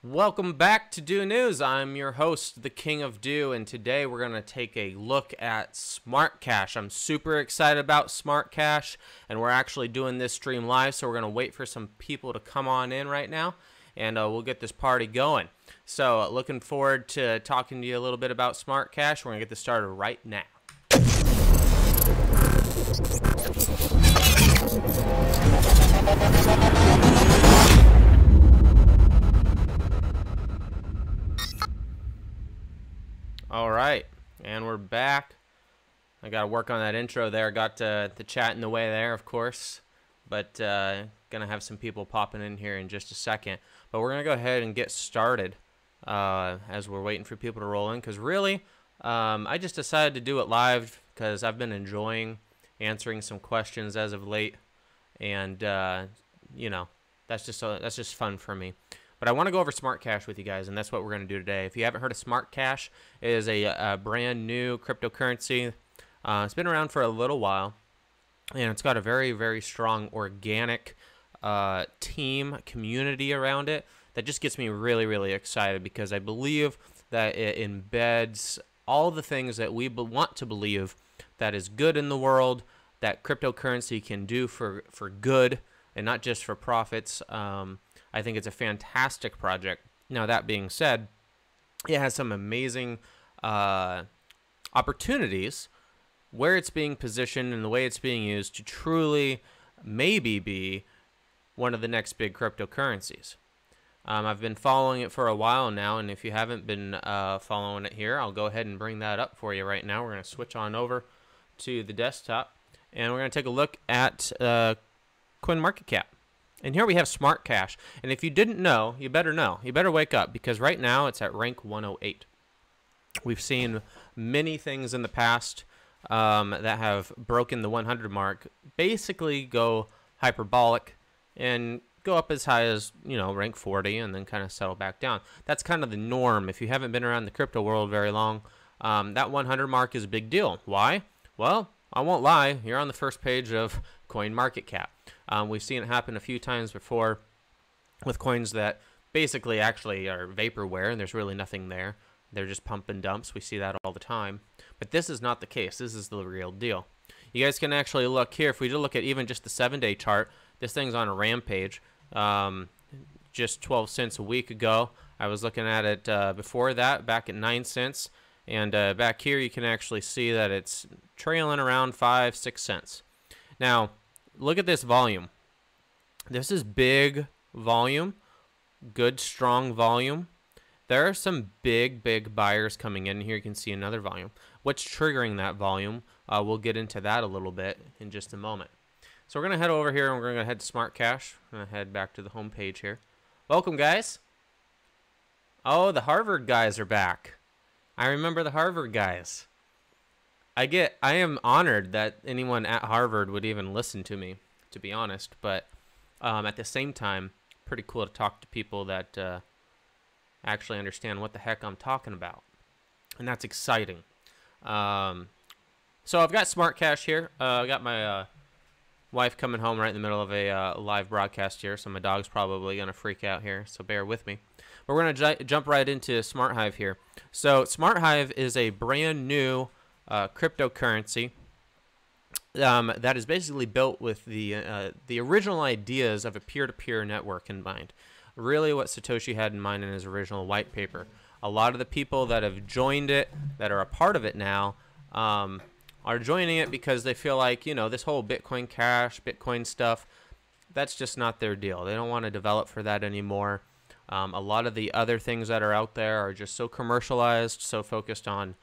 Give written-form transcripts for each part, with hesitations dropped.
Welcome back to Do News. I'm your host, the King of Do, and today we're going to take a look at SmartCash. I'm super excited about SmartCash, and we're actually doing this stream live, so we're going to wait for some people to come on in right now, and we'll get this party going. So looking forward to talking to you a little bit about SmartCash. We're going to get this started right now. All right, and we're back. I got to work on that intro there. Got the chat in the way there, of course, but gonna have some people popping in here in just a second. But we're gonna go ahead and get started as we're waiting for people to roll in. Because really, I just decided to do it live because I've been enjoying answering some questions as of late, and you know, that's just fun for me. But I want to go over SmartCash with you guys, and that's what we're going to do today. If you haven't heard of SmartCash, it is a brand new cryptocurrency. It's been around for a little while, and it's got a very, very strong organic team community around it that just gets me really, really excited because I believe that it embeds all the things that we want to believe that is good in the world, that cryptocurrency can do for good and not just for profits. I think it's a fantastic project. Now, that being said, it has some amazing opportunities where it's being positioned and the way it's being used to truly maybe be one of the next big cryptocurrencies. I've been following it for a while now, and if you haven't been following it here, I'll go ahead and bring that up for you right now. We're going to switch on over to the desktop, and we're going to take a look at CoinMarketCap. And here we have SmartCash. And if you didn't know, you better know. You better wake up, because right now it's at rank 108. We've seen many things in the past that have broken the 100 mark, basically go hyperbolic and go up as high as, you know, rank 40 and then kind of settle back down. That's kind of the norm. If you haven't been around the crypto world very long, that 100 mark is a big deal. Why? Well, I won't lie. You're on the first page of CoinMarketCap. We've seen it happen a few times before with coins that basically actually are vaporware and there's really nothing there. They're just pump and dumps. We see that all the time. But this is not the case. This is the real deal. You guys can actually look here. If we look at even just the 7-day chart, this thing's on a rampage. Just 12 cents a week ago. I was looking at it before that, back at 9 cents. And back here you can actually see that it's trailing around 5-6 cents. Now, look at this volume. This is big volume, good, strong volume. There are some big buyers coming in. Here you can see another volume. What's triggering that volume? We'll get into that a little bit in just a moment. So we're going to head over here, and we're going to head to SmartCash. I'm going to head back to the home page here. Welcome, guys. Oh, the Harvard guys are back. I remember the Harvard guys. I am honored that anyone at Harvard would even listen to me, to be honest. But at the same time, pretty cool to talk to people that actually understand what the heck I'm talking about. And that's exciting. So I've got SmartCash here. I got my wife coming home right in the middle of a live broadcast here. So my dog's probably going to freak out here. So bear with me. But we're going to jump right into Smart Hive here. So Smart Hive is a brand new cryptocurrency that is basically built with the original ideas of a peer-to-peer network in mind. Really what Satoshi had in mind in his original white paper. A lot of the people that have joined it, that are a part of it now, are joining it because they feel like, you know, this whole Bitcoin Cash, Bitcoin stuff, that's just not their deal. They don't want to develop for that anymore. A lot of the other things that are out there are just so commercialized, so focused on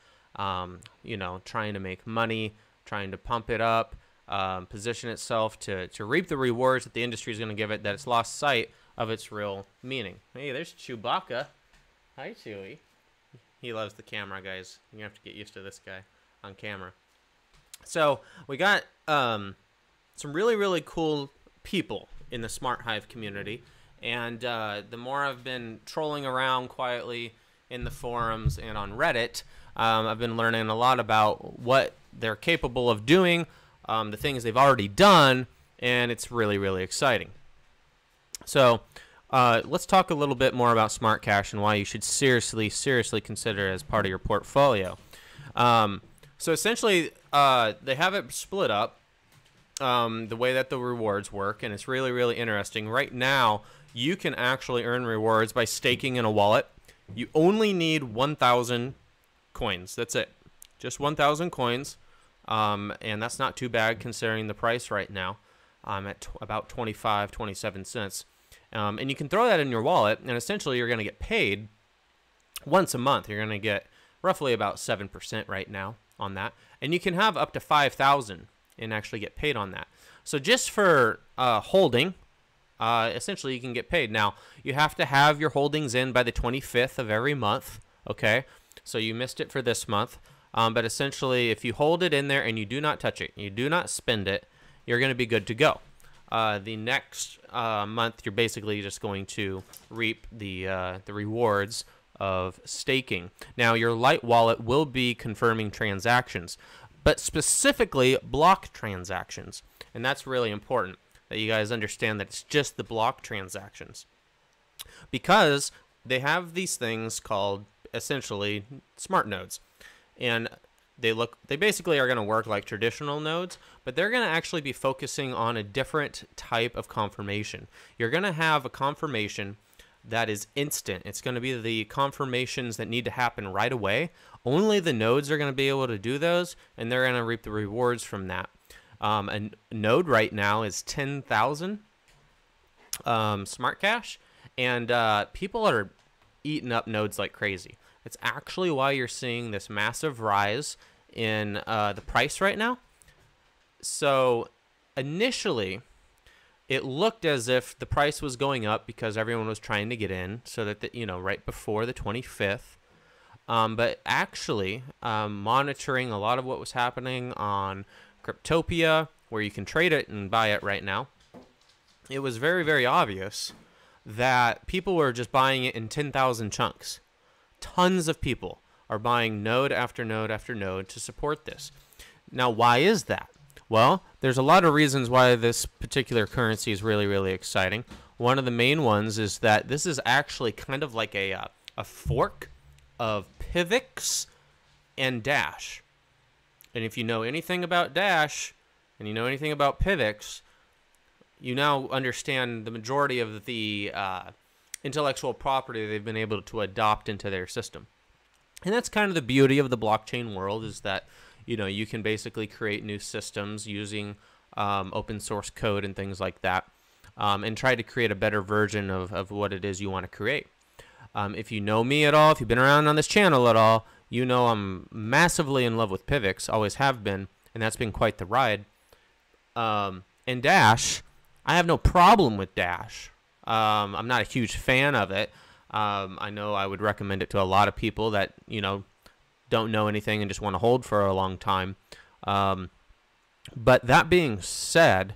you know, trying to make money, trying to pump it up, position itself to reap the rewards that the industry is going to give it, that it's lost sight of its real meaning. Hey, there's Chewbacca. Hi, Chewie. He loves the camera, guys. You have to get used to this guy on camera. So we got some really, really cool people in the Smart Hive community. And the more I've been trolling around quietly in the forums and on Reddit, I've been learning a lot about what they're capable of doing, the things they've already done, and it's really, really exciting. So let's talk a little bit more about SmartCash and why you should seriously consider it as part of your portfolio. So essentially, they have it split up the way that the rewards work, and it's really interesting. Right now, you can actually earn rewards by staking in a wallet. You only need 1,000 coins. That's it. Just 1,000 coins, and that's not too bad considering the price right now. At about 25, 27 cents. And you can throw that in your wallet, and essentially you're going to get paid once a month. You're going to get roughly about 7% right now on that. And you can have up to 5,000 and actually get paid on that. So just for holding, essentially you can get paid. Now, you have to have your holdings in by the 25th of every month, okay? So you missed it for this month. But essentially, if you hold it in there and you do not touch it, you do not spend it, you're going to be good to go. The next month, you're basically just going to reap the rewards of staking. Now, your Lite wallet will be confirming transactions, but specifically block transactions. And that's really important that you guys understand that it's just the block transactions, because they have these things called essentially smart nodes. And they basically are going to work like traditional nodes, but they're going to actually be focusing on a different type of confirmation. You're going to have a confirmation that is instant. It's going to be the confirmations that need to happen right away. Only the nodes are going to be able to do those, and they're going to reap the rewards from that. A node right now is 10,000 SmartCash, and people are eating up nodes like crazy. It's actually why you're seeing this massive rise in the price right now. So initially, it looked as if the price was going up because everyone was trying to get in, so that right before the 25th. But actually, monitoring a lot of what was happening on Cryptopia, where you can trade it and buy it right now, it was very obvious that people were just buying it in 10,000 chunks. Tons of people are buying node after node after node to support this. Now, why is that? Well, there's a lot of reasons why this particular currency is really exciting. One of the main ones is that this is actually kind of like a fork of Pivx and Dash. And if you know anything about Dash and you know anything about Pivx, you now understand the majority of the intellectual property they've been able to adopt into their system. And that's kind of the beauty of the blockchain world, is that you can basically create new systems using open source code and things like that, and try to create a better version of what it is you want to create. If you know me at all, if you've been around on this channel at all, you know I'm massively in love with Pivx, always have been, and that's been quite the ride. And Dash, I have no problem with Dash. I'm not a huge fan of it. I know I would recommend it to a lot of people that, don't know anything and just want to hold for a long time. But that being said,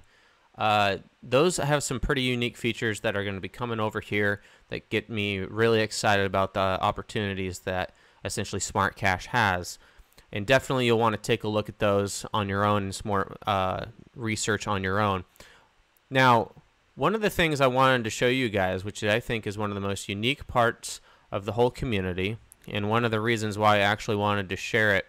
those have some pretty unique features that are going to be coming over here that get me really excited about the opportunities that essentially SmartCash has. And definitely you'll want to take a look at those on your own and some more research on your own. Now, one of the things I wanted to show you guys, which I think is one of the most unique parts of the whole community, and one of the reasons why I actually wanted to share it,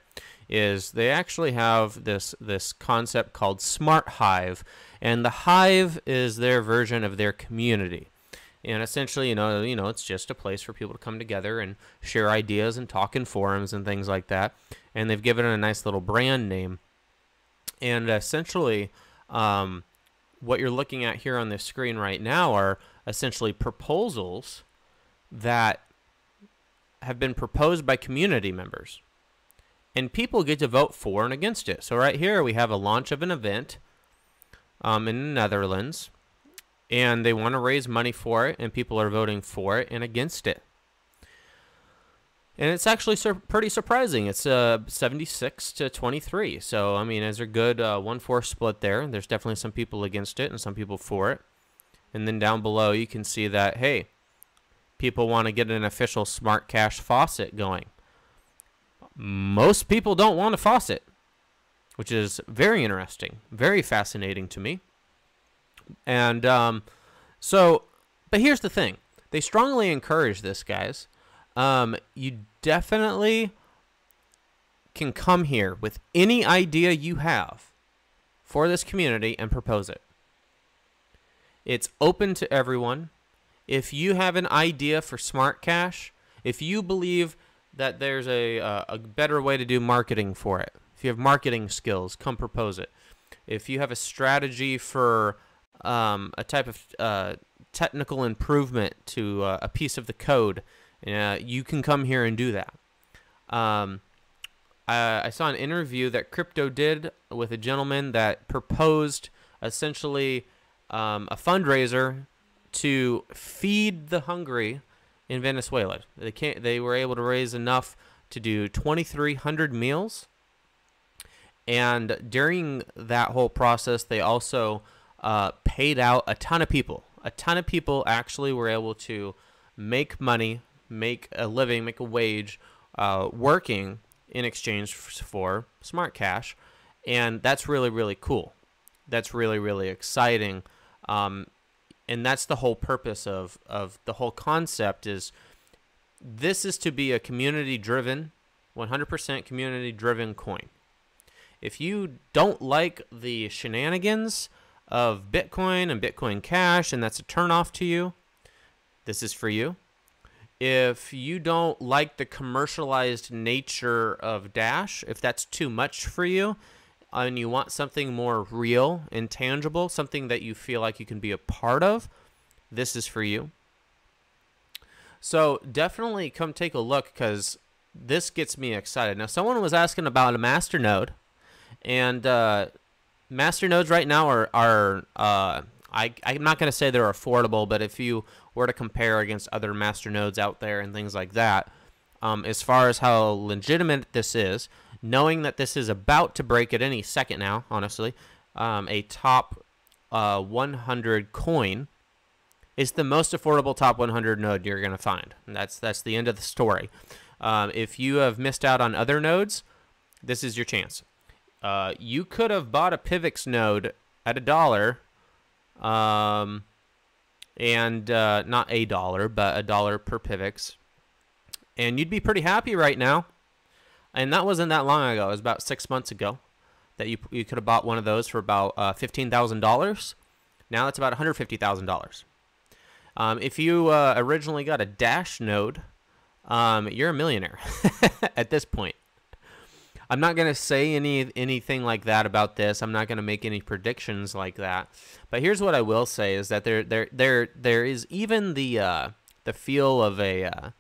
is they actually have this concept called Smart Hive, and the Hive is their version of their community. And essentially, it's just a place for people to come together and share ideas and talk in forums and things like that. And they've given it a nice little brand name. And essentially, what you're looking at here on this screen right now are essentially proposals that have been proposed by community members. And people get to vote for and against it. So right here we have a launch of an event in the Netherlands. And they want to raise money for it, and people are voting for it and against it. And it's actually pretty surprising. It's 76 to 23. So, I mean, there's a good 1-4 split there. There's definitely some people against it and some people for it. And then down below, you can see that, hey, people want to get an official SmartCash faucet going. Most people don't want a faucet, which is very interesting, very fascinating to me. And but here's the thing. they strongly encourage this, guys. You definitely can come here with any idea you have for this community and propose it. It's open to everyone. If you have an idea for SmartCash, if you believe that there's a better way to do marketing for it, if you have marketing skills, come propose it. If you have a strategy for a type of technical improvement to a piece of the code, you can come here and do that. I saw an interview that Crypto did with a gentleman that proposed essentially a fundraiser to feed the hungry in Venezuela. They were able to raise enough to do 2,300 meals. And during that whole process, they also paid out a ton of people. A ton of people actually were able to make money, make a living, make a wage, working in exchange for SmartCash. And that's really, really cool. That's really, really exciting. And that's the whole purpose of the whole concept is this is to be a community-driven, 100% community-driven coin. If you don't like the shenanigans of Bitcoin and Bitcoin Cash and that's a turnoff to you, this is for you. If you don't like the commercialized nature of Dash, if that's too much for you, and you want something more real and tangible, something that you feel like you can be a part of, this is for you. So definitely come take a look because this gets me excited. Now, someone was asking about a masternode, and masternodes right now are I'm not going to say they're affordable, but if you were to compare against other masternodes out there and things like that, as far as how legitimate this is, knowing that this is about to break at any second now, honestly, a top 100 coin is the most affordable top 100 node you're going to find. And that's the end of the story. If you have missed out on other nodes, this is your chance. You could have bought a Pivx node at $1, and not $1, but $1 per Pivx, and you'd be pretty happy right now. And that wasn't that long ago. It was about 6 months ago that you could have bought one of those for about $15,000. Now it's about $150,000. If you originally got a Dash node, you're a millionaire at this point. I'm not going to say anything like that about this. I'm not going to make any predictions like that. But here's what I will say is that there is even the feel of a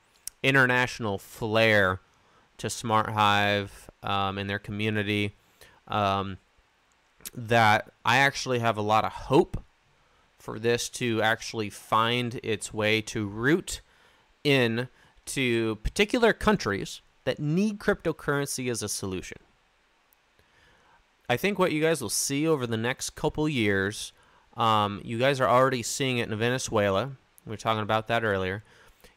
international flair to Smart Hive and their community that I actually have a lot of hope for this to actually find its way to root in to particular countries that need cryptocurrency as a solution. I think what you guys will see over the next couple years, you guys are already seeing it in Venezuela. We were talking about that earlier.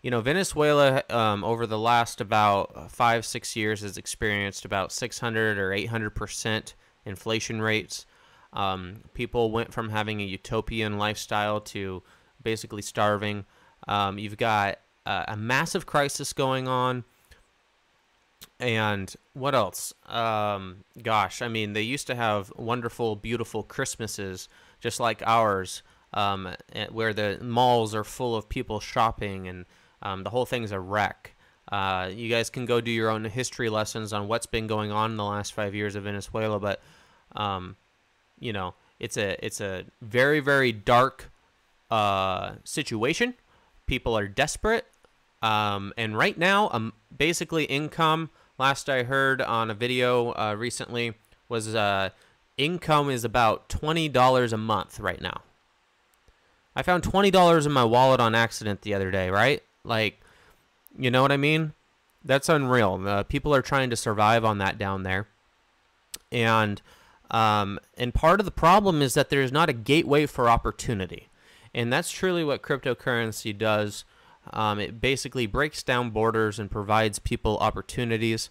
You know, Venezuela over the last about 5-6 years has experienced about 600 or 800% inflation rates. People went from having a utopian lifestyle to basically starving. You've got a massive crisis going on. And what else? Gosh, I mean, they used to have wonderful, beautiful Christmases just like ours, where the malls are full of people shopping and the whole thing's a wreck. You guys can go do your own history lessons on what's been going on in the last 5 years of Venezuela, but you know, it's a very, very dark situation. People are desperate, and right now, basically income. Last I heard on a video recently was income is about $20 a month right now. I found $20 in my wallet on accident the other day, right? Like, you know what I mean? That's unreal. People are trying to survive on that down there. And part of the problem is that there's not a gateway for opportunity. And that's truly what cryptocurrency does. It basically breaks down borders and provides people opportunities.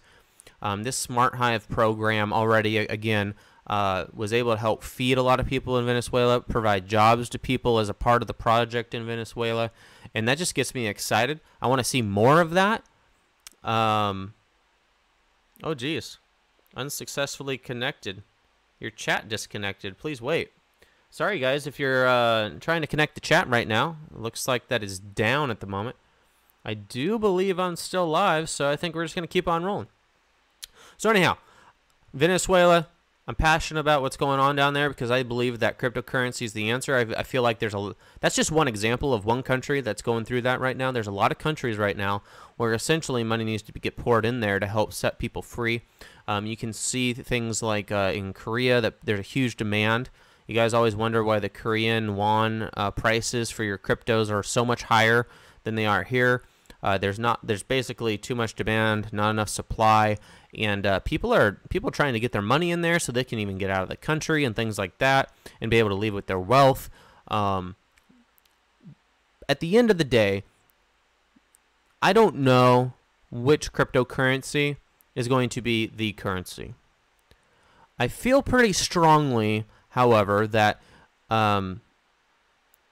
This Smart Hive program already, again, was able to help feed a lot of people in Venezuela, provide jobs to people as a part of the project in Venezuela, and that just gets me excited. I want to see more of that. Oh, geez. Unsuccessfully connected. Your chat disconnected. Please wait. Sorry, guys, if you're trying to connect the chat right now. It looks like that is down at the moment. I do believe I'm still live, so I think we're just going to keep on rolling. So anyhow, Venezuela, I'm passionate about what's going on down there because I believe that cryptocurrency is the answer. I feel like that's just one example of one country that's going through that right now. There's a lot of countries right now where essentially money needs to get poured in there to help set people free. You can see things like in Korea that there's a huge demand. You guys always wonder why the Korean won prices for your cryptos are so much higher than they are here. There's basically too much demand, not enough supply, and people are trying to get their money in there so they can even get out of the country and things like that and be able to leave with their wealth. At the end of the day, I don't know which cryptocurrency is going to be the currency. I feel pretty strongly, however, that in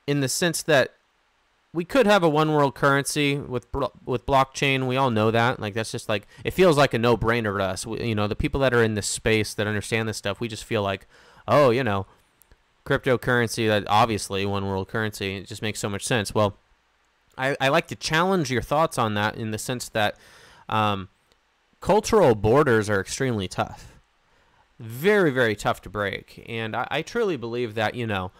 the sense that we could have a one world currency with blockchain. We all know that. Like, that's just like, it feels like a no-brainer to us. You know, the people that are in this space that understand this stuff, we just feel like, oh, you know, cryptocurrency, that obviously one world currency, it just makes so much sense. Well, I like to challenge your thoughts on that in the sense that cultural borders are extremely tough. Very, very tough to break. And I truly believe that, you know,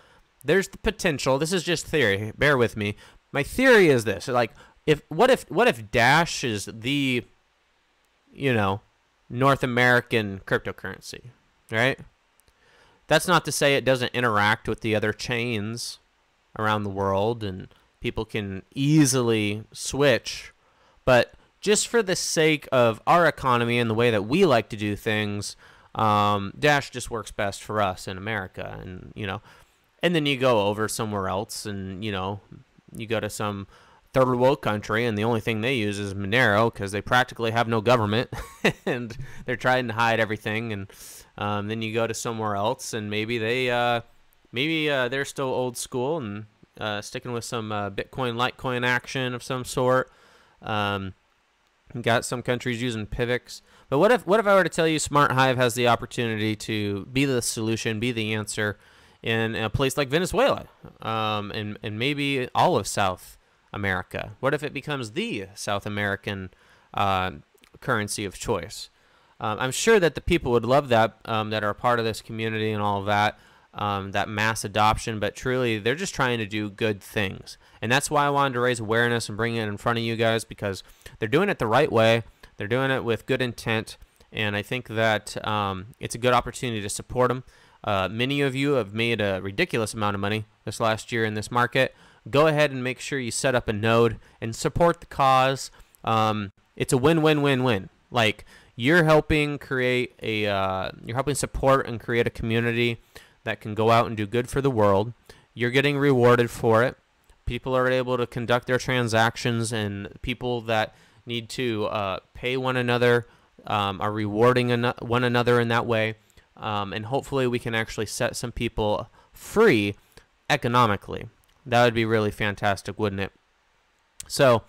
there's the potential. This is just theory. Bear with me. My theory is this: like, what if Dash is the, you know, North American cryptocurrency, right? That's not to say it doesn't interact with the other chains around the world and people can easily switch, but just for the sake of our economy and the way that we like to do things, Dash just works best for us in America, and you know. And then you go over somewhere else and, you know, you go to some third world country and the only thing they use is Monero because they practically have no government and they're trying to hide everything. And then you go to somewhere else and maybe they're still old school and sticking with some Bitcoin, Litecoin action of some sort. Got some countries using PIVX. But what if I were to tell you Smart Hive has the opportunity to be the solution, be the answer in a place like Venezuela, and maybe all of South America? What if it becomes the South American currency of choice? I'm sure that the people would love that, that are a part of this community and all of that, that mass adoption, but truly they're just trying to do good things. And that's why I wanted to raise awareness and bring it in front of you guys, because they're doing it the right way. They're doing it with good intent, and I think that it's a good opportunity to support them. Many of you have made a ridiculous amount of money this last year in this market. Go ahead and make sure you set up a node and support the cause. It's a win-win-win-win. Like, you're helping create you're helping support and create a community that can go out and do good for the world. You're getting rewarded for it. People are able to conduct their transactions, and people that need to pay one another are rewarding one another in that way. And hopefully we can actually set some people free economically. That would be really fantastic, wouldn't it? So,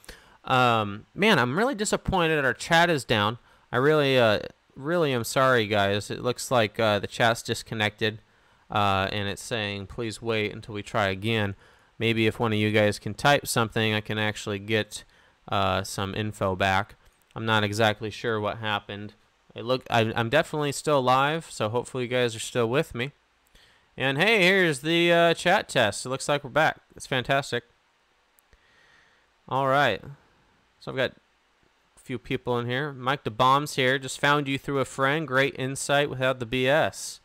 man, I'm really disappointed our chat is down. I really am sorry, guys. It looks like the chat's disconnected, and it's saying, please wait until we try again. Maybe if one of you guys can type something, I can actually get some info back. I'm not exactly sure what happened. I'm definitely still live, so hopefully you guys are still with me. And hey, here's the chat test. It looks like we're back. It's fantastic. All right. So I've got a few people in here. Mike the Bomb's here. Just found you through a friend. Great insight without the BS.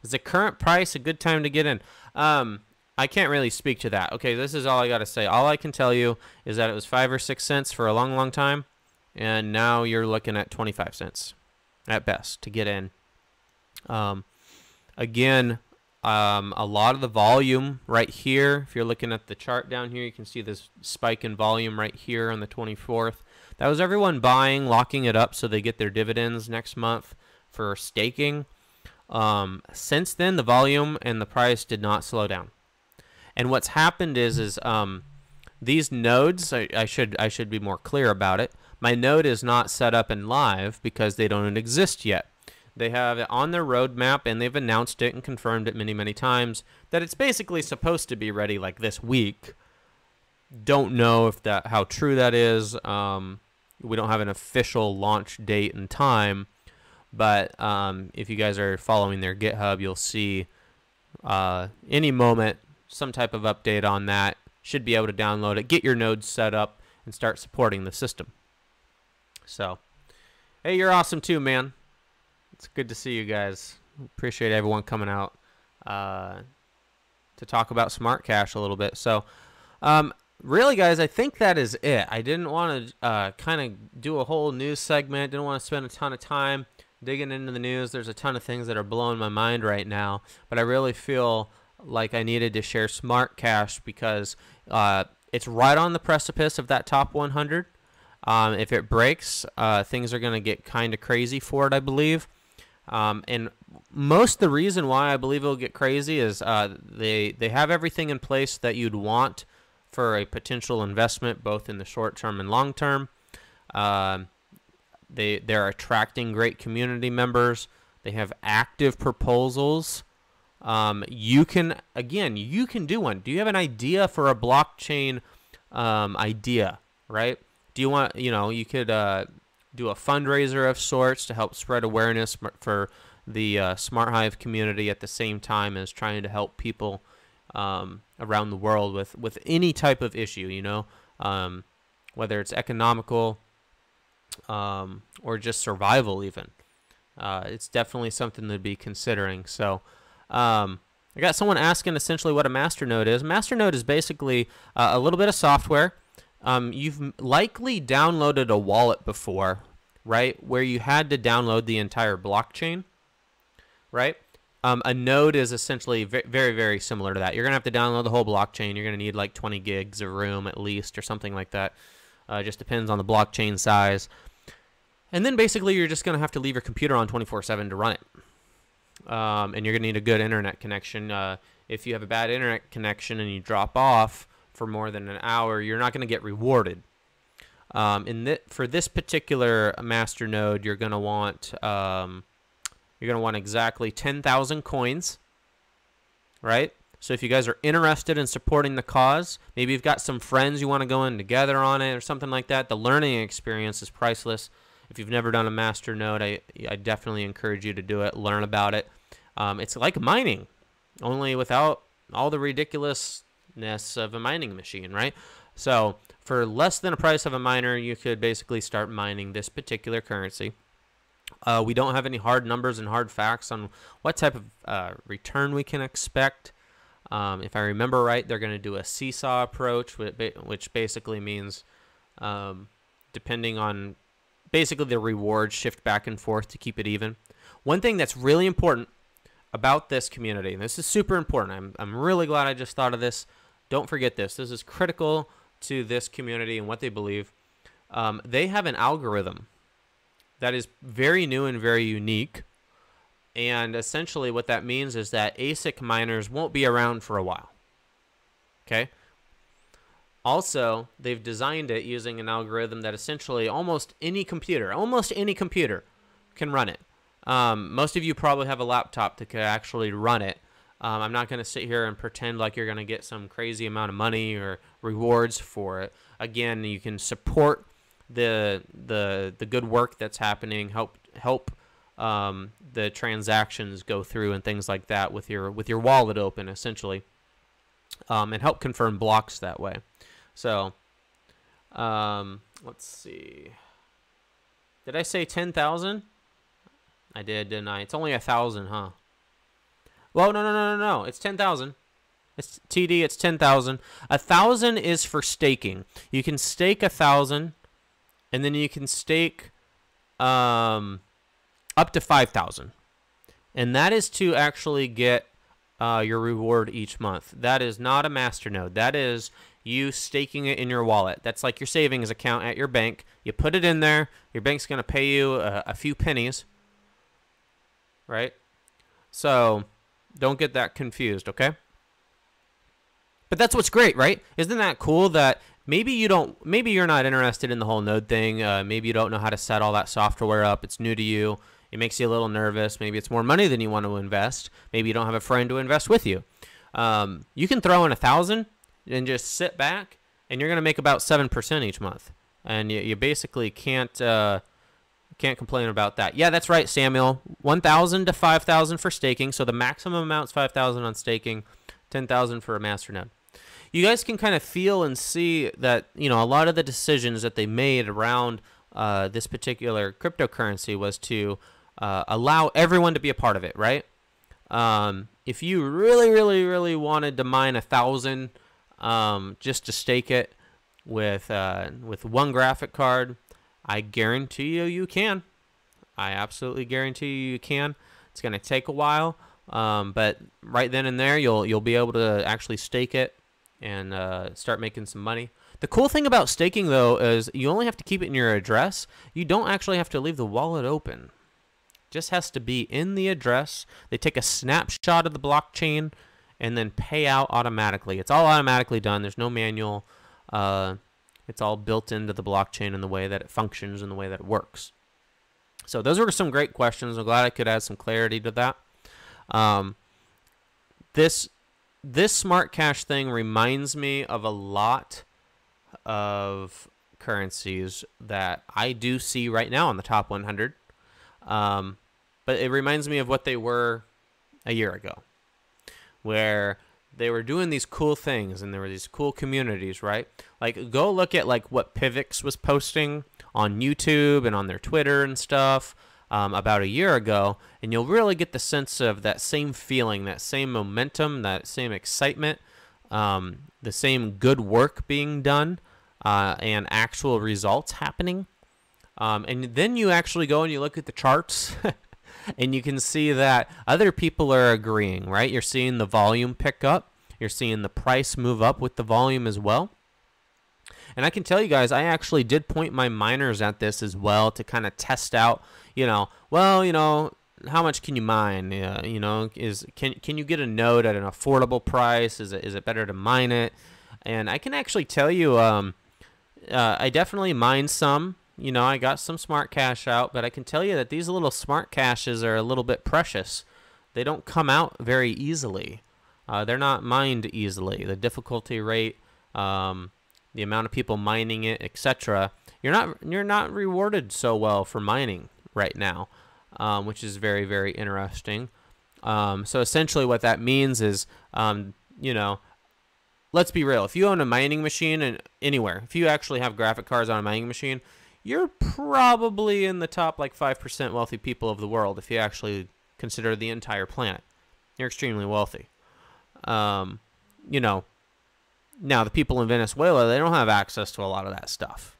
Is the current price a good time to get in? I can't really speak to that. Okay, this is all I got to say. All I can tell you is that it was 5 or 6 cents for a long, long time, and now you're looking at 25 cents. At best to get in. Again, a lot of the volume right here, if you're looking at the chart down here, you can see this spike in volume right here on the 24th. That was everyone buying, locking it up so they get their dividends next month for staking. Since then, the volume and the price did not slow down. And what's happened is these nodes, I should be more clear about it. My node is not set up and live because they don't exist yet. They have it on their roadmap, and they've announced it and confirmed it many, many times that it's basically supposed to be ready like this week. Don't know if how true that is. We don't have an official launch date and time, but if you guys are following their GitHub, you'll see any moment some type of update on that. Should be able to download it, get your nodes set up, and start supporting the system. So, hey, you're awesome too, man. It's good to see you guys. Appreciate everyone coming out to talk about SmartCash a little bit. So, really, guys, I think that is it. I didn't want to kind of do a whole news segment. Didn't want to spend a ton of time digging into the news. There's a ton of things that are blowing my mind right now, but I really feel like I needed to share SmartCash because it's right on the precipice of that top 100. If it breaks, things are going to get kind of crazy for it, I believe. And most of the reason why I believe it'll get crazy is they have everything in place that you'd want for a potential investment, both in the short term and long term. They're attracting great community members. They have active proposals. You can do one. Do you have an idea for a blockchain idea, right? Do you want, you could do a fundraiser of sorts to help spread awareness for the Smart Hive community at the same time as trying to help people around the world with any type of issue, whether it's economical or just survival even. It's definitely something to be considering. So I got someone asking essentially what a masternode is. Masternode is basically a little bit of software. You've likely downloaded a wallet before, right, where you had to download the entire blockchain, right? A node is essentially very, very similar to that. You're going to have to download the whole blockchain. You're going to need like 20 gigs of room at least or something like that. Just depends on the blockchain size. And then basically you're just going to have to leave your computer on 24/7 to run it. And you're going to need a good internet connection. If you have a bad internet connection and you drop off for more than an hour, you're not going to get rewarded. For this particular master node, you're going to want exactly 10,000 coins, right? So if you guys are interested in supporting the cause, maybe you've got some friends you want to go in together on it or something like that. The learning experience is priceless. If you've never done a master node, I definitely encourage you to do it. Learn about it. It's like mining, only without all the ridiculousness of a mining machine, right? So for less than a price of a miner, you could basically start mining this particular currency. We don't have any hard numbers and hard facts on what type of return we can expect. If I remember right, they're going to do a seesaw approach, which basically means depending on basically the rewards shift back and forth to keep it even. One thing that's really important about this community, and this is super important, I'm really glad I just thought of this. Don't forget this. This is critical to this community and what they believe. They have an algorithm that is very new and very unique. And essentially what that means is that ASIC miners won't be around for a while. Okay? Also, they've designed it using an algorithm that essentially almost any computer can run it. Most of you probably have a laptop that could actually run it. I'm not going to sit here and pretend like you're going to get some crazy amount of money or rewards for it. Again, you can support the good work that's happening, help the transactions go through and things like that with your wallet open, essentially, and help confirm blocks that way. So, let's see. Did I say 10,000? I did, didn't I? It's only 1,000, huh? Well, no. It's 10,000. It's TD. It's 10,000. 1,000 is for staking. You can stake 1,000, and then you can stake up to 5,000, and that is to actually get your reward each month. That is not a masternode. That is you staking it in your wallet. That's like your savings account at your bank. You put it in there. Your bank's going to pay you a few pennies, right? So don't get that confused, okay? But that's what's great, right? Isn't that cool that maybe you're not interested in the whole node thing. Maybe you don't know how to set all that software up. It's new to you. It makes you a little nervous. Maybe it's more money than you want to invest. Maybe you don't have a friend to invest with you. You can throw in 1,000 and just sit back, and you're going to make about 7% each month. And you basically can't complain about that. Yeah, that's right, Samuel. 1,000 to 5,000 for staking. So the maximum amount is 5,000 on staking, 10,000 for a masternode. You guys can kind of feel and see that, a lot of the decisions that they made around this particular cryptocurrency was to allow everyone to be a part of it, right? If you really, really, really wanted to mine 1,000 just to stake it with one graphic card, I guarantee you can. I absolutely guarantee you can. It's going to take a while, but right then and there, you'll be able to actually stake it and start making some money. The cool thing about staking, though, is you only have to keep it in your address. You don't actually have to leave the wallet open. It just has to be in the address. They take a snapshot of the blockchain and then pay out automatically. It's all automatically done. There's no manual. It's all built into the blockchain and the way that it functions and the way that it works. So those were some great questions. I'm glad I could add some clarity to that. This SmartCash thing reminds me of a lot of currencies that I do see right now on the top 100. But it reminds me of what they were a year ago, where they were doing these cool things and there were these cool communities, right? Like, go look at like what Pivx was posting on YouTube and on their Twitter and stuff about a year ago, and you'll really get the sense of that same feeling, that same momentum, that same excitement, the same good work being done, and actual results happening. And then you actually go and you look at the charts and you can see that other people are agreeing, right? You're seeing the volume pick up. You're seeing the price move up with the volume as well. And I can tell you guys, I actually did point my miners at this as well to kind of test out, how much can you mine? Can you get a node at an affordable price? Is it better to mine it? And I can actually tell you, I definitely mined some. I got some SmartCash out, but I can tell you that these little SmartCashes are a little bit precious. They don't come out very easily. They're not mined easily. The difficulty rate, the amount of people mining it, etc. You're not rewarded so well for mining right now, which is very, very interesting. So essentially, what that means is, let's be real. If you own a mining machine and anywhere, if you actually have graphic cards on a mining machine, you're probably in the top 5% wealthy people of the world if you actually consider the entire planet. You're extremely wealthy. Now the people in Venezuela, they don't have access to a lot of that stuff.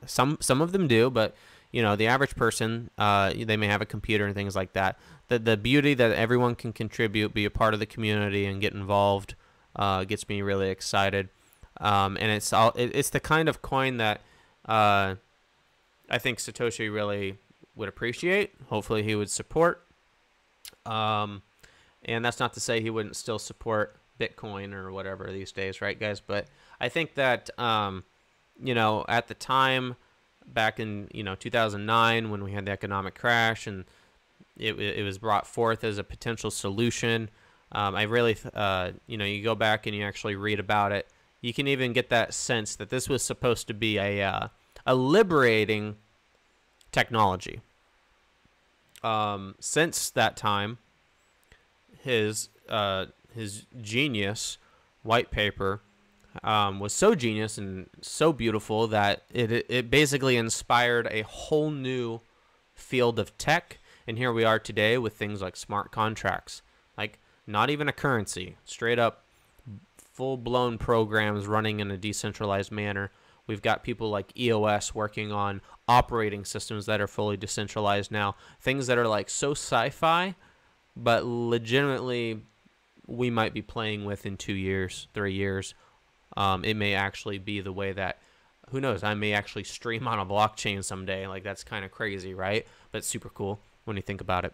Some of them do, but the average person, they may have a computer and things like that. The beauty that everyone can contribute, be a part of the community, and get involved gets me really excited. And it's the kind of coin that I think Satoshi really would appreciate. Hopefully he would support. And that's not to say he wouldn't still support Bitcoin or whatever these days, right, guys? But I think that, at the time back in, 2009 when we had the economic crash and it was brought forth as a potential solution, I really, you go back and you actually read about it. You can even get that sense that this was supposed to be a liberating technology. Since that time, his genius white paper was so genius and so beautiful that it basically inspired a whole new field of tech. And here we are today with things like smart contracts, like not even a currency, straight up full-blown programs running in a decentralized manner. We've got people like EOS working on operating systems that are fully decentralized now. Things that are so sci-fi, but legitimately we might be playing with in 2 years, 3 years. It may actually be the way that, who knows, I may actually stream on a blockchain someday. That's kind of crazy, right? But super cool when you think about it.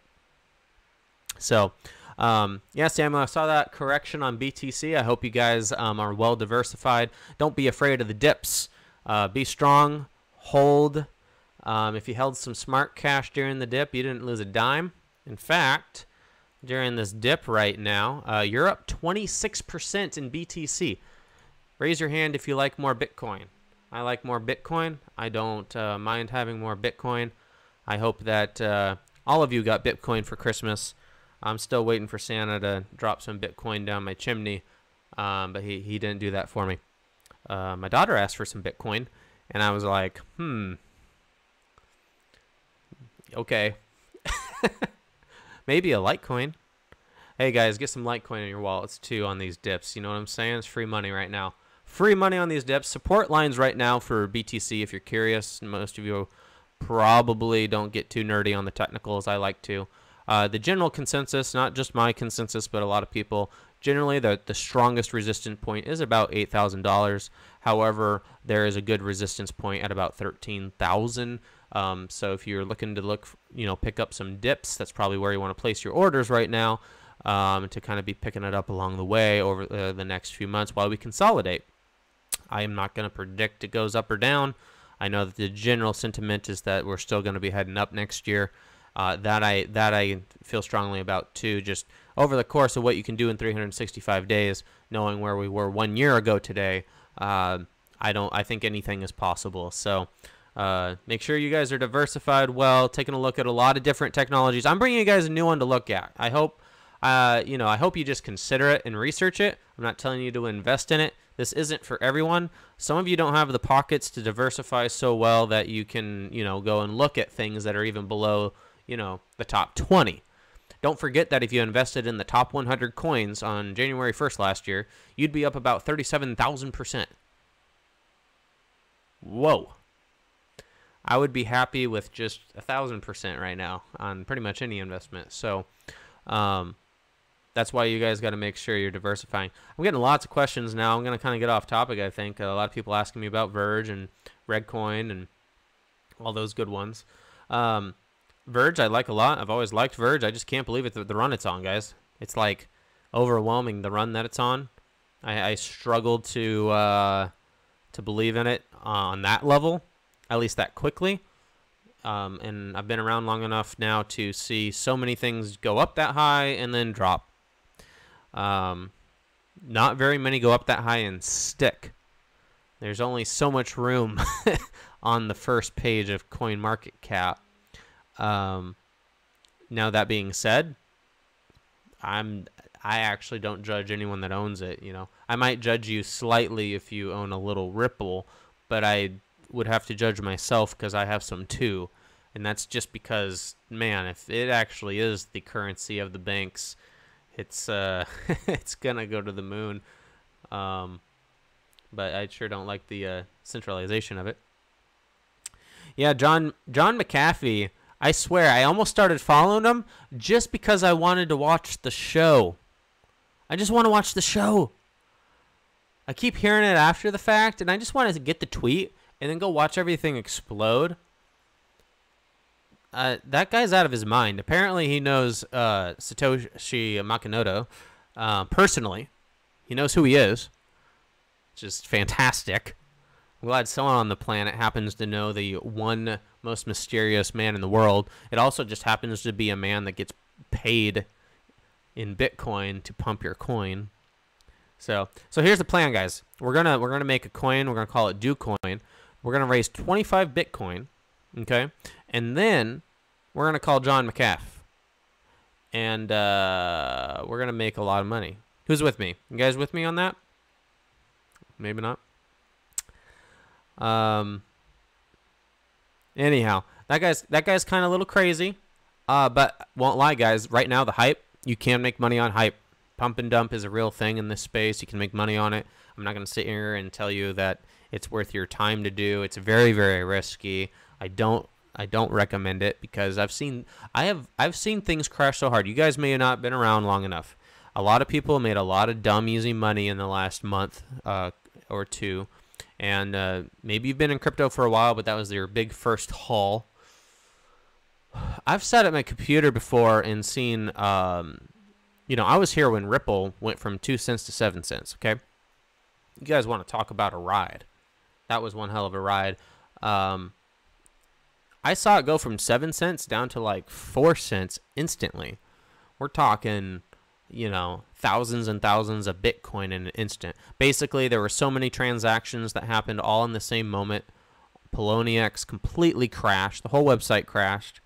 So, yeah, Samuel, I saw that correction on BTC. I hope you guys are well diversified. Don't be afraid of the dips. Be strong. Hold. If you held some SmartCash during the dip, you didn't lose a dime. In fact, during this dip right now, you're up 26% in BTC. Raise your hand if you like more Bitcoin. I like more Bitcoin. I don't mind having more Bitcoin. I hope that all of you got Bitcoin for Christmas. I'm still waiting for Santa to drop some Bitcoin down my chimney, but he didn't do that for me. My daughter asked for some Bitcoin, and I was like, okay. Maybe a Litecoin. Hey, guys, get some Litecoin in your wallets, too, on these dips. You know what I'm saying? It's free money right now. Free money on these dips. Support lines right now for BTC if you're curious. Most of you probably don't get too nerdy on the technicals. I like to. The general consensus, not just my consensus, but a lot of people, generally the strongest resistance point is about $8,000. However, there is a good resistance point at about $13,000. So if you're looking to pick up some dips, that's probably where you want to place your orders right now, to kind of be picking it up along the way over the next few months while we consolidate. I am not going to predict it goes up or down. I know that the general sentiment is that we're still going to be heading up next year. That I feel strongly about too. Just over the course of what you can do in 365 days, knowing where we were 1 year ago today, I think anything is possible. So make sure you guys are diversified well, taking a look at a lot of different technologies. I'm bringing you guys a new one to look at. I hope you just consider it and research it. I'm not telling you to invest in it. This isn't for everyone. Some of you don't have the pockets to diversify so well that you can, go and look at things that are even below, the top 20. Don't forget that if you invested in the top 100 coins on January 1st last year, you'd be up about 37,000%. Whoa. I would be happy with just 1,000% right now on pretty much any investment. So, that's why you guys got to make sure you're diversifying. I'm getting lots of questions now. I'm going to kind of get off topic, I think. A lot of people asking me about Verge and Redcoin and all those good ones. Verge I like a lot. I've always liked Verge. I just can't believe it, the run it's on, guys. It's like overwhelming, the run that it's on. I struggled to believe in it on that level, at least that quickly. And I've been around long enough now to see so many things go up that high and then drop. Not very many go up that high and stick. There's only so much room on the first page of CoinMarketCap. Now that being said, I actually don't judge anyone that owns it. I might judge you slightly if you own a little Ripple, but I would have to judge myself because I have some too. And that's just because, man, if it actually is the currency of the banks, it's it's gonna go to the moon. But I sure don't like the centralization of it. Yeah, John McAfee. I swear, I almost started following him just because I wanted to watch the show. I just want to watch the show. I keep hearing it after the fact, and I just wanted to get the tweet and then go watch everything explode. That guy's out of his mind. Apparently, he knows Satoshi Nakamoto personally. He knows who he is, which is fantastic. I'm glad someone on the planet happens to know the one most mysterious man in the world. It also just happens to be a man that gets paid in Bitcoin to pump your coin. So here's the plan, guys. We're gonna make a coin. We're gonna call it DoCoin. We're gonna raise 25 Bitcoin, okay, and then we're gonna call John McAfee, and we're gonna make a lot of money. Who's with me? You guys with me on that? Maybe not. Anyhow, that guy's kind of a little crazy, but won't lie, guys. Right now, the hype, you can make money on hype. Pump and dump is a real thing in this space. You can make money on it. I'm not going to sit here and tell you that it's worth your time to do. It's very, very risky. I don't recommend it because I've seen things crash so hard. You guys may have not been around long enough. A lot of people made a lot of dumb, easy money in the last month or two. And maybe you've been in crypto for a while, but that was your big first haul. I've sat at my computer before and seen, you know, I was here when Ripple went from 2 cents to 7 cents, okay? You guys want to talk about a ride. That was one hell of a ride. I saw it go from 7 cents down to like 4 cents instantly. We're talking, you know, thousands and thousands of Bitcoin in an instant. Basically, there were so many transactions that happened all in the same moment. Poloniex completely crashed. The whole website crashed.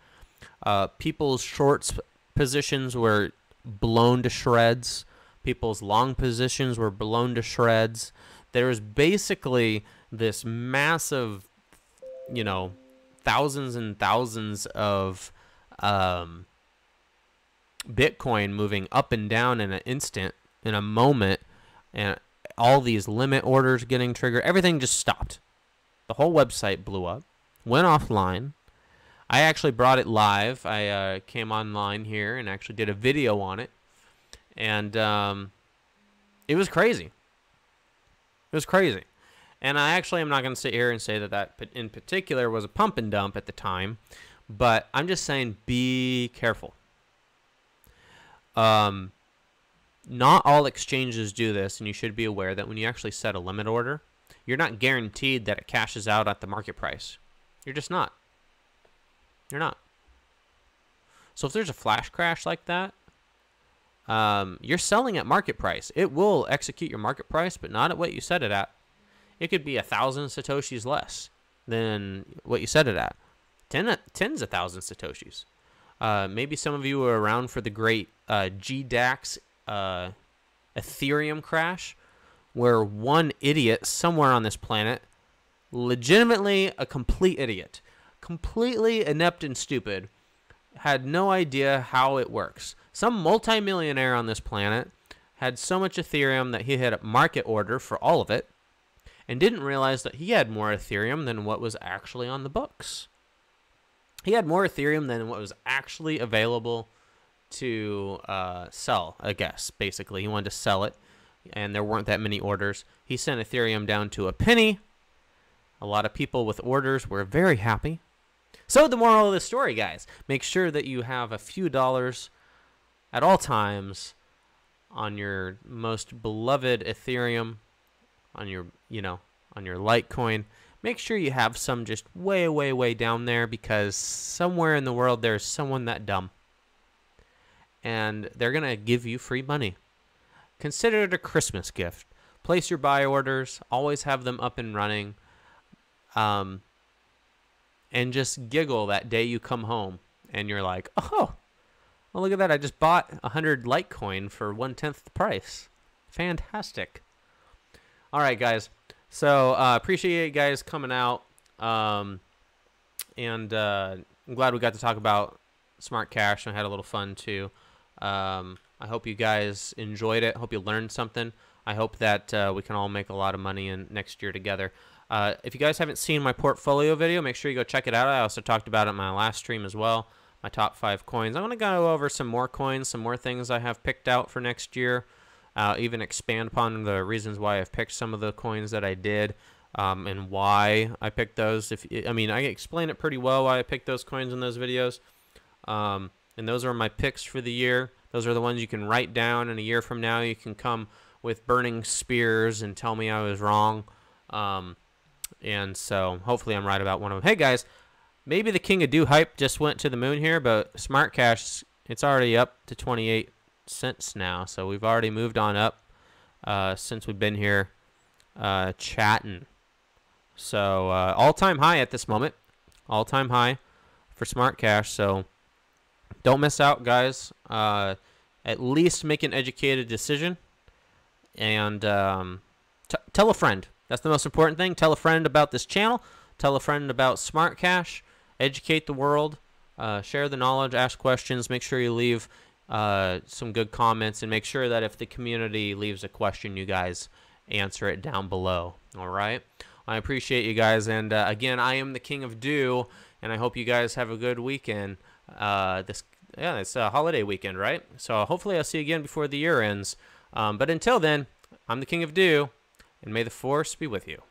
People's shorts positions were blown to shreds. People's long positions were blown to shreds. There was basically this massive, you know, thousands and thousands of Bitcoin moving up and down in an instant, in a moment, and all these limit orders getting triggered. Everything just stopped. The whole website blew up, went offline. I actually brought it live. I came online here and actually did a video on it. And it was crazy. It was crazy. And I actually am not going to sit here and say that that in particular was a pump and dump at the time. But I'm just saying be careful. Not all exchanges do this, and you should be aware that when you actually set a limit order, you're not guaranteed that it cashes out at the market price. You're just not. You're not. So if there's a flash crash like that, you're selling at market price. It will execute your market price, but not at what you set it at. It could be 1,000 Satoshis less than what you set it at. Tens of thousands Satoshis. Maybe some of you were around for the great GDAX Ethereum crash, where one idiot somewhere on this planet, legitimately a complete idiot, completely inept and stupid, had no idea how it works. Some multimillionaire on this planet had so much Ethereum that he had a market order for all of it and didn't realize that he had more Ethereum than what was actually on the books. He had more Ethereum than what was actually available to sell, I guess, basically. He wanted to sell it, and there weren't that many orders. He sent Ethereum down to a penny. A lot of people with orders were very happy. So the moral of the story, guys, make sure that you have a few dollars at all times on your most beloved Ethereum, on your, you know, on your Litecoin. Make sure you have some just way, way, way down there, because somewhere in the world there's someone that dumb. And they're going to give you free money. Consider it a Christmas gift. Place your buy orders. Always have them up and running. And just giggle that day you come home and you're like, oh, well, look at that. I just bought 100 Litecoin for 1/10 the price. Fantastic. All right, guys. So appreciate you guys coming out. And I'm glad we got to talk about SmartCash. I had a little fun too. I hope you guys enjoyed it. Hope you learned something. I hope that we can all make a lot of money in next year together. If you guys haven't seen my portfolio video, make sure you go check it out. I also talked about it in my last stream as well. My top 5 coins. I'm going to go over some more coins, some more things I have picked out for next year. Even expand upon the reasons why I've picked some of the coins that I did, and why I picked those. I mean, I explain it pretty well why I picked those coins in those videos. And those are my picks for the year. Those are the ones you can write down, and a year from now you can come with burning spears and tell me I was wrong. And so hopefully I'm right about one of them. Hey guys, maybe the King of Do hype just went to the moon here, but SmartCash, it's already up to 28 cents now. So we've already moved on up since we've been here chatting. So all-time high at this moment. All-time high for SmartCash. So don't miss out, guys. At least make an educated decision. And tell a friend. That's the most important thing. Tell a friend about this channel. Tell a friend about SmartCash. Educate the world. Share the knowledge. Ask questions. Make sure you leave some good comments. And make sure that if the community leaves a question, you guys answer it down below. All right? I appreciate you guys. And again, I am the King of Do. And I hope you guys have a good weekend. It's a holiday weekend, right? So hopefully I'll see you again before the year ends. But until then, I'm the King of Do. And may the force be with you.